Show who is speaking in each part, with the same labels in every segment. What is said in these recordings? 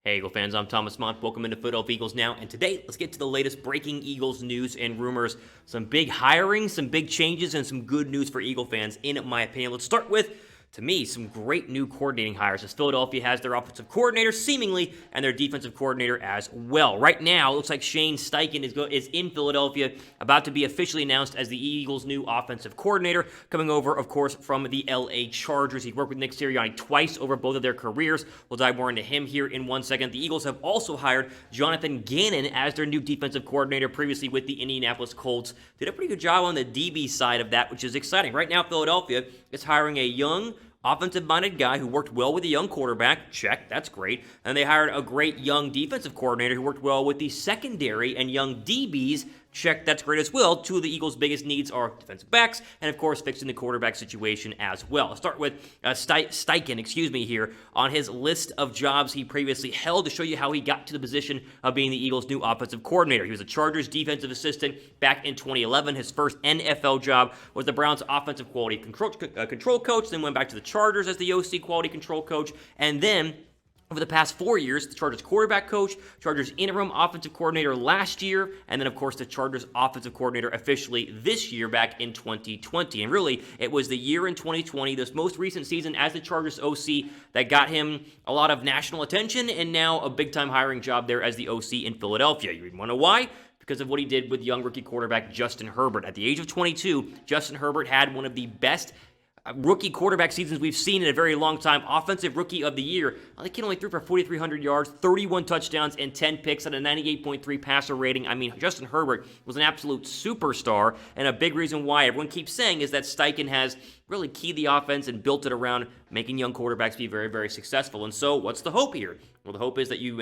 Speaker 1: Hey Eagle fans, I'm Thomas Mott. Welcome into Philadelphia Eagles Now, and today let's get to the latest breaking Eagles news and rumors. Some big hirings, some big changes, and some good news for Eagle fans, in my opinion. Let's start with, to me, some great new coordinating hires, as Philadelphia has their offensive coordinator, seemingly, and their defensive coordinator as well. Right now, it looks like Shane Steichen is in Philadelphia, about to be officially announced as the Eagles' new offensive coordinator, coming over, of course, from the LA Chargers. He's worked with Nick Sirianni twice over both of their careers. We'll dive more into him here in 1 second. The Eagles have also hired Jonathan Gannon as their new defensive coordinator, previously with the Indianapolis Colts. Did a pretty good job on the DB side of that, which is exciting. Right now, Philadelphia is hiring a young, offensive-minded guy who worked well with a young quarterback. Check, that's great. And they hired a great young defensive coordinator who worked well with the secondary and young DBs. Check, that's great as well. Two of the Eagles' biggest needs are defensive backs and, of course, fixing the quarterback situation as well. I'll start with Steichen, here, on his list of jobs he previously held to show you how he got to the position of being the Eagles' new offensive coordinator. He was a Chargers defensive assistant back in 2011. His first NFL job was the Browns' offensive quality control coach, then went back to the Chargers as the OC quality control coach, and then over the past 4 years, the Chargers quarterback coach, Chargers interim offensive coordinator last year, and then, of course, the Chargers offensive coordinator officially this year back in 2020. And really, it was the year in 2020, this most recent season as the Chargers OC, that got him a lot of national attention and now a big-time hiring job there as the OC in Philadelphia. You want to know why? Because of what he did with young rookie quarterback Justin Herbert. At the age of 22, Justin Herbert had one of the best rookie quarterback seasons we've seen in a very long time. Offensive Rookie of the Year. The kid only threw for 4,300 yards, 31 touchdowns, and 10 picks at a 98.3 passer rating. I mean, Justin Herbert was an absolute superstar, and a big reason why everyone keeps saying is that Steichen has really keyed the offense and built it around making young quarterbacks be very, very successful. And so, what's the hope here? Well, the hope is that you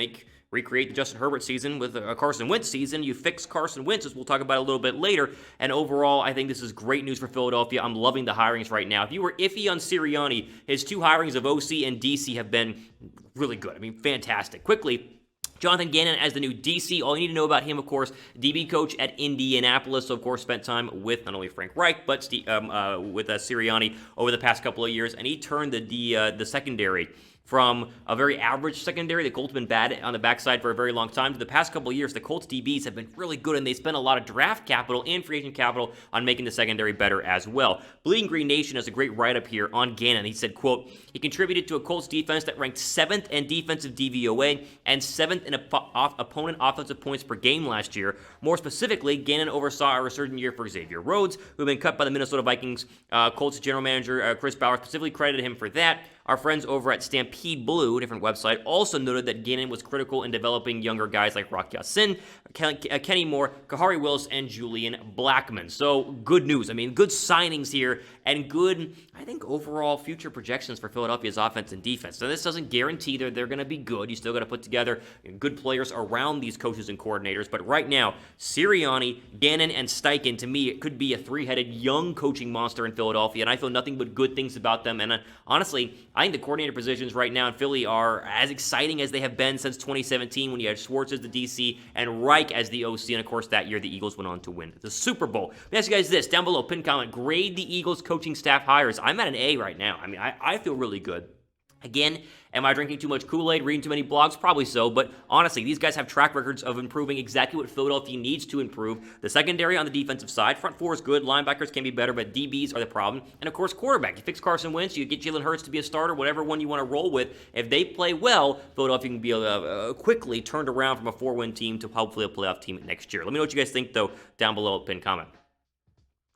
Speaker 1: recreate the Justin Herbert season with a Carson Wentz season. You fix Carson Wentz, as we'll talk about a little bit later. And overall, I think this is great news for Philadelphia. I'm loving the hirings right now. If you were iffy on Sirianni, his two hirings of OC and DC have been really good. I mean, fantastic. Quickly, Jonathan Gannon as the new DC. All you need to know about him, of course, DB coach at Indianapolis. So, of course, spent time with not only Frank Reich, but with Sirianni over the past couple of years. And he turned the secondary from a very average secondary. The Colts have been bad on the backside for a very long time. To the past couple of years, the Colts DBs have been really good, and they spent a lot of draft capital and free agent capital on making the secondary better as well. Bleeding Green Nation has a great write-up here on Gannon. He said, quote, he contributed to a Colts defense that ranked 7th in defensive DVOA and 7th in opponent offensive points per game last year. More specifically, Gannon oversaw a resurgent year for Xavier Rhodes, who had been cut by the Minnesota Vikings. Colts general manager Chris Bauer specifically credited him for that. Our friends over at Stampede Blue, a different website, also noted that Gannon was critical in developing younger guys like Rock Ya-Sin, Kenny Moore, Kahari Willis, and Julian Blackmon. So, good news. I mean, good signings here, and good, I think, overall future projections for Philadelphia's offense and defense. So, this doesn't guarantee that they're going to be good. You still got to put together good players around these coaches and coordinators. But right now, Sirianni, Gannon, and Steichen, to me, it could be a three-headed young coaching monster in Philadelphia, and I feel nothing but good things about them. And honestly, I think the coordinator positions right now in Philly are as exciting as they have been since 2017 when you had Schwartz as the DC and Reich as the OC. And, of course, that year the Eagles went on to win the Super Bowl. Let me ask you guys this. Down below, pin comment, grade the Eagles coaching staff hires. I'm at an A right now. I mean, I feel really good. Again, am I drinking too much Kool-Aid, reading too many blogs? Probably so, but honestly, these guys have track records of improving exactly what Philadelphia needs to improve. The secondary on the defensive side, front four is good, linebackers can be better, but DBs are the problem. And of course, quarterback. You fix Carson Wentz, you get Jalen Hurts to be a starter, whatever one you want to roll with. If they play well, Philadelphia can be quickly turned around from a 4-win team to hopefully a playoff team next year. Let me know what you guys think, though, down below, pin comment.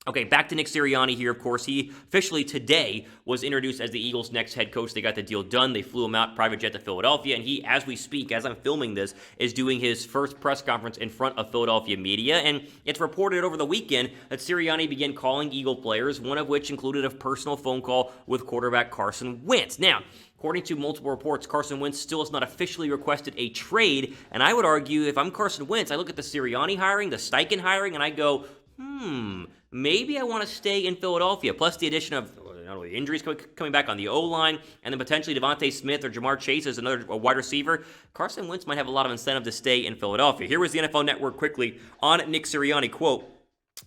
Speaker 1: Okay, back to Nick Sirianni here, of course. He officially today was introduced as the Eagles' next head coach. They got the deal done. They flew him out, private jet to Philadelphia, and he, as we speak, as I'm filming this, is doing his first press conference in front of Philadelphia media, and it's reported over the weekend that Sirianni began calling Eagle players, one of which included a personal phone call with quarterback Carson Wentz. Now, according to multiple reports, Carson Wentz still has not officially requested a trade, and I would argue if I'm Carson Wentz, I look at the Sirianni hiring, the Steichen hiring, and I go, maybe I want to stay in Philadelphia. Plus the addition of not only injuries coming back on the O-line, and then potentially Devontae Smith or Jamar Chase as another wide receiver. Carson Wentz might have a lot of incentive to stay in Philadelphia. Here was the NFL Network quickly on Nick Sirianni, quote,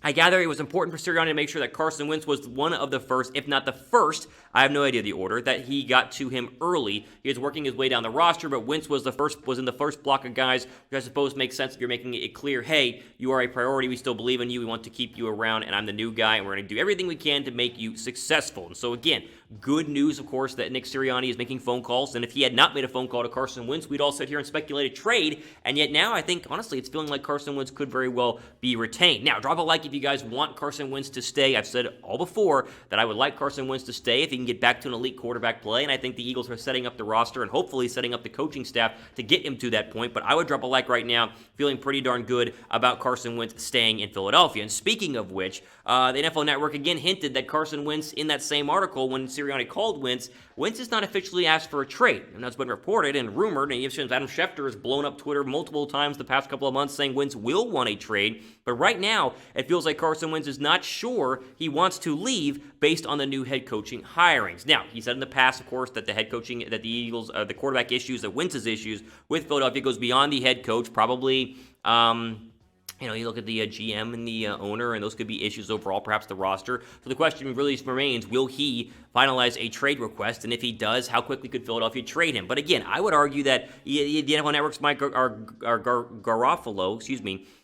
Speaker 1: I gather it was important for Sirianni to make sure that Carson Wentz was one of the first, if not the first, I have no idea the order, that he got to him early. He was working his way down the roster, but Wentz was in the first block of guys, which I suppose makes sense if you're making it clear, hey, you are a priority, we still believe in you, we want to keep you around, and I'm the new guy, and we're going to do everything we can to make you successful. And so again, good news, of course, that Nick Sirianni is making phone calls, and if he had not made a phone call to Carson Wentz, we'd all sit here and speculate a trade, and yet now I think, honestly, it's feeling like Carson Wentz could very well be retained. Now, drop a like if you guys want Carson Wentz to stay. I've said all before that I would like Carson Wentz to stay if he can get back to an elite quarterback play, and I think the Eagles are setting up the roster and hopefully setting up the coaching staff to get him to that point, but I would drop a like right now, feeling pretty darn good about Carson Wentz staying in Philadelphia. And speaking of which, the NFL Network again hinted that Carson Wentz, in that same article when Sirianni called Wentz has not officially asked for a trade, and that's been reported and rumored, and even Adam Schefter has blown up Twitter multiple times the past couple of months saying Wentz will want a trade, but right now it feels like Carson Wentz is not sure he wants to leave based on the new head coaching hirings. Now, he said in the past, of course, that the head coaching, that the Eagles, the quarterback issues, that Wentz's issues with Philadelphia goes beyond the head coach, probably, you look at the GM and the owner, and those could be issues overall, perhaps the roster. So the question really remains, will he finalize a trade request? And if he does, how quickly could Philadelphia trade him? But again, I would argue that the NFL Network's Mike Garofalo,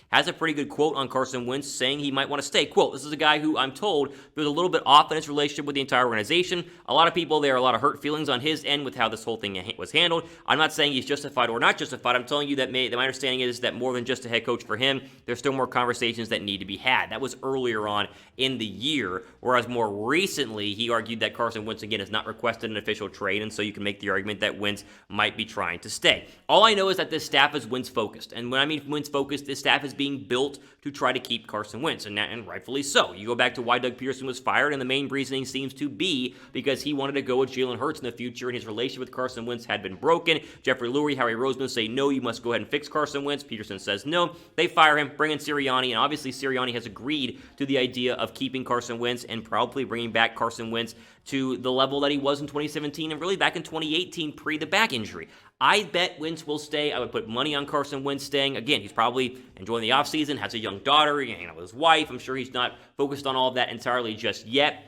Speaker 1: has a pretty good quote on Carson Wentz saying he might want to stay. Quote, this is a guy who I'm told there's a little bit off in his relationship with the entire organization. A lot of people, there are a lot of hurt feelings on his end with how this whole thing was handled. I'm not saying he's justified or not justified. I'm telling you that my understanding is that more than just a head coach for him, there's still more conversations that need to be had. That was earlier on in the year, whereas more recently, he argued that Carson Wentz, again, has not requested an official trade, and so you can make the argument that Wentz might be trying to stay. All I know is that this staff is Wentz-focused, and when I mean Wentz-focused, this staff is being built to try to keep Carson Wentz, and rightfully so. You go back to why Doug Peterson was fired, and the main reasoning seems to be because he wanted to go with Jalen Hurts in the future, and his relationship with Carson Wentz had been broken. Jeffrey Lurie, Harry Roseman say, no, you must go ahead and fix Carson Wentz. Peterson says no. They fire him, bring in Sirianni, and obviously Sirianni has agreed to the idea of keeping Carson Wentz and probably bringing back Carson Wentz to the level that he was in 2017 and really back in 2018 pre the back injury. I bet Wentz will stay. I would put money on Carson Wentz staying. Again, he's probably enjoying the offseason, has a young daughter, with his wife. I'm sure he's not focused on all of that entirely just yet.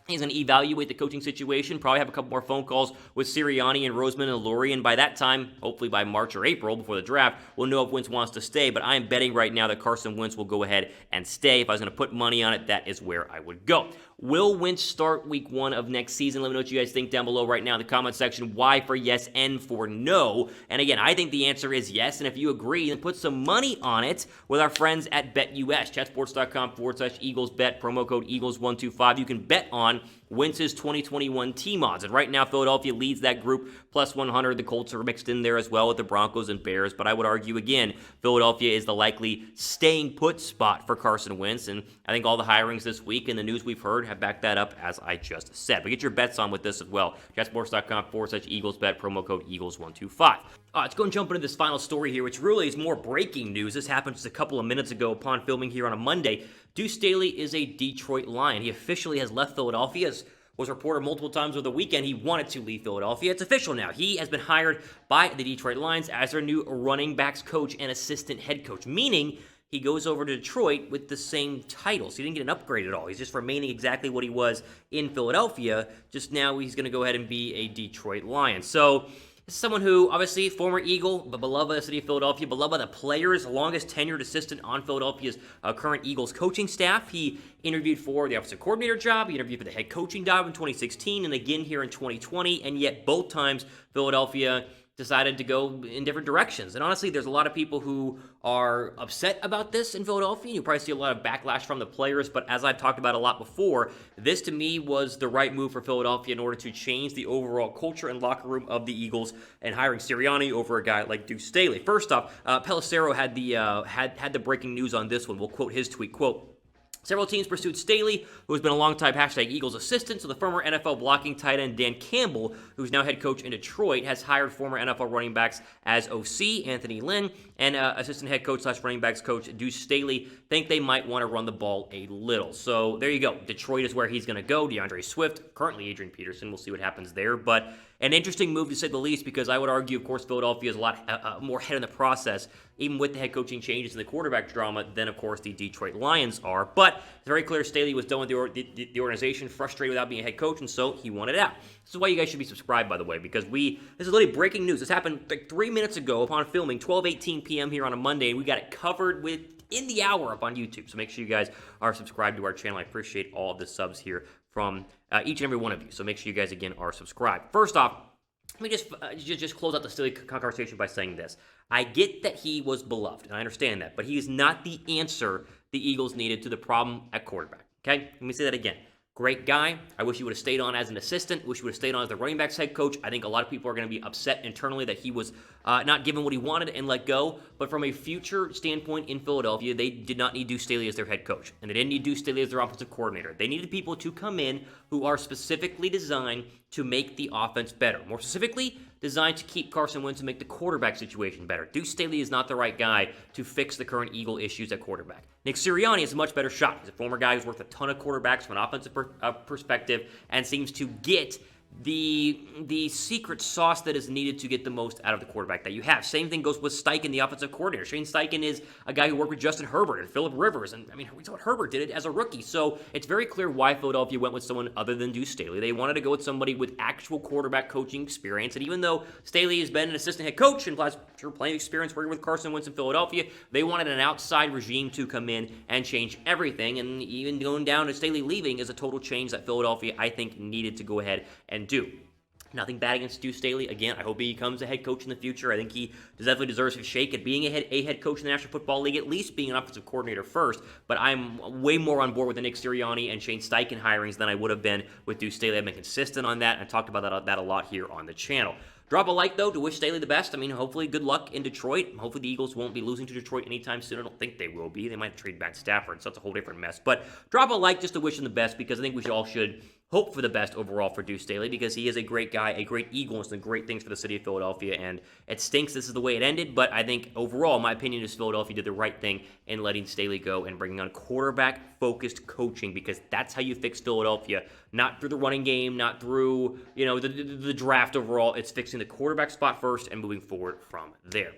Speaker 1: He's going to evaluate the coaching situation, probably have a couple more phone calls with Sirianni and Roseman and Lurie, and by that time, hopefully by March or April before the draft, we'll know if Wentz wants to stay, but I am betting right now that Carson Wentz will go ahead and stay. If I was going to put money on it, that is where I would go. Will Wentz start week 1 of next season? Let me know what you guys think down below right now in the comment section. Y for yes, N for no. And again, I think the answer is yes. And if you agree, then put some money on it with our friends at BetUS. Chatsports.com/EaglesBet. Promo code Eagles125. You can bet on Wentz's 2021 team odds. And right now, Philadelphia leads that group, plus 100. The Colts are mixed in there as well with the Broncos and Bears. But I would argue, again, Philadelphia is the likely staying put spot for Carson Wentz. And I think all the hirings this week and the news we've heard have backed that up, as I just said. But get your bets on with this as well. Chatsports.com/EaglesBet. Promo code Eagles125. Let's go and jump into this final story here, which really is more breaking news. This happened just a couple of minutes ago upon filming here on a Monday. Duce Staley is a Detroit Lion. He officially has left Philadelphia. As was reported multiple times over the weekend, he wanted to leave Philadelphia. It's official now. He has been hired by the Detroit Lions as their new running backs coach and assistant head coach, meaning he goes over to Detroit with the same titles. He didn't get an upgrade at all. He's just remaining exactly what he was in Philadelphia. Just now he's going to go ahead and be a Detroit Lion. So this is someone who, obviously, former Eagle, but beloved by the city of Philadelphia, beloved by the players, longest tenured assistant on Philadelphia's current Eagles coaching staff. He interviewed for the offensive coordinator job. He interviewed for the head coaching job in 2016 and again here in 2020. And yet both times Philadelphia decided to go in different directions. And honestly, there's a lot of people who are upset about this in Philadelphia. You probably see a lot of backlash from the players, but as I've talked about a lot before, this to me was the right move for Philadelphia in order to change the overall culture and locker room of the Eagles, and hiring Sirianni over a guy like Duce Staley. First off, Pelissero had the breaking news on this one. We'll quote his tweet, quote, "Several teams pursued Staley, who has been a long-time #Eagles assistant, so the former NFL blocking tight end Dan Campbell, who's now head coach in Detroit, has hired former NFL running backs as OC, Anthony Lynn, and assistant head coach / running backs coach Duce Staley think they might want to run the ball a little. So there you go. Detroit is where he's going to go. DeAndre Swift, currently Adrian Peterson. We'll see what happens there. But an interesting move to say the least, because I would argue, of course, Philadelphia is a lot more ahead in the process, even with the head coaching changes and the quarterback drama, than, of course, the Detroit Lions are. But it's very clear Staley was done with the organization, frustrated without being a head coach, and so he wanted out. This is why you guys should be subscribed, by the way, because this is literally breaking news. This happened like 3 minutes ago upon filming, 12:18 p.m. here on a Monday, and we got it covered within the hour up on YouTube. So make sure you guys are subscribed to our channel. I appreciate all of the subs here from each and every one of you. So make sure you guys, again, are subscribed. First off, let me just close out the Staley conversation by saying this. I get that he was beloved, and I understand that, but he is not the answer the Eagles needed to the problem at quarterback. Okay? Let me say that again. Great guy. I wish he would have stayed on as an assistant. Wish he would have stayed on as the running backs head coach. I think a lot of people are going to be upset internally that he was not given what he wanted and let go. But from a future standpoint in Philadelphia, they did not need Duce Staley as their head coach. And they didn't need Duce Staley as their offensive coordinator. They needed people to come in who are specifically designed to make the offense better. More specifically, designed to keep Carson Wentz and make the quarterback situation better. Duce Staley is not the right guy to fix the current Eagle issues at quarterback. Nick Sirianni is a much better shot. He's a former guy who's worked a ton of quarterbacks from an offensive perspective and seems to get the secret sauce that is needed to get the most out of the quarterback that you have. Same thing goes with Steichen, the offensive coordinator. Shane Steichen is a guy who worked with Justin Herbert and Phillip Rivers, and I mean, we saw what Herbert did it as a rookie. So it's very clear why Philadelphia went with someone other than Duce Staley. They wanted to go with somebody with actual quarterback coaching experience, and even though Staley has been an assistant head coach and has plenty of experience working with Carson Wentz in Philadelphia, they wanted an outside regime to come in and change everything, and even going down to Staley leaving is a total change that Philadelphia, I think, needed to go ahead and do. Nothing bad against Duce Staley. Again, I hope he becomes a head coach in the future. I think he definitely deserves a shake at being a head coach in the National Football League, at least being an offensive coordinator first. But I'm way more on board with the Nick Sirianni and Shane Steichen hirings than I would have been with Duce Staley. I've been consistent on that, and I talked about that a lot here on the channel. Drop a like, though, to wish Staley the best. I mean, hopefully good luck in Detroit. Hopefully the Eagles won't be losing to Detroit anytime soon. I don't think they will be. They might trade back Stafford, so that's a whole different mess. But drop a like just to wish him the best, because I think we all should hope for the best overall for Duce Staley, because he is a great guy, a great Eagle, and some great things for the city of Philadelphia. And it stinks this is the way it ended, but I think overall, my opinion is Philadelphia did the right thing in letting Staley go and bringing on quarterback-focused coaching, because that's how you fix Philadelphia. Not through the running game, not through, the draft overall. It's fixing the quarterback spot first and moving forward from there.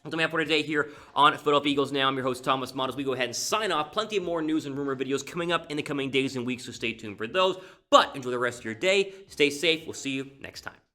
Speaker 1: That's all we have for today here on Philadelphia Eagles Now. I'm your host, Thomas Mott. As we go ahead and sign off, plenty of more news and rumor videos coming up in the coming days and weeks, so stay tuned for those. But enjoy the rest of your day. Stay safe. We'll see you next time.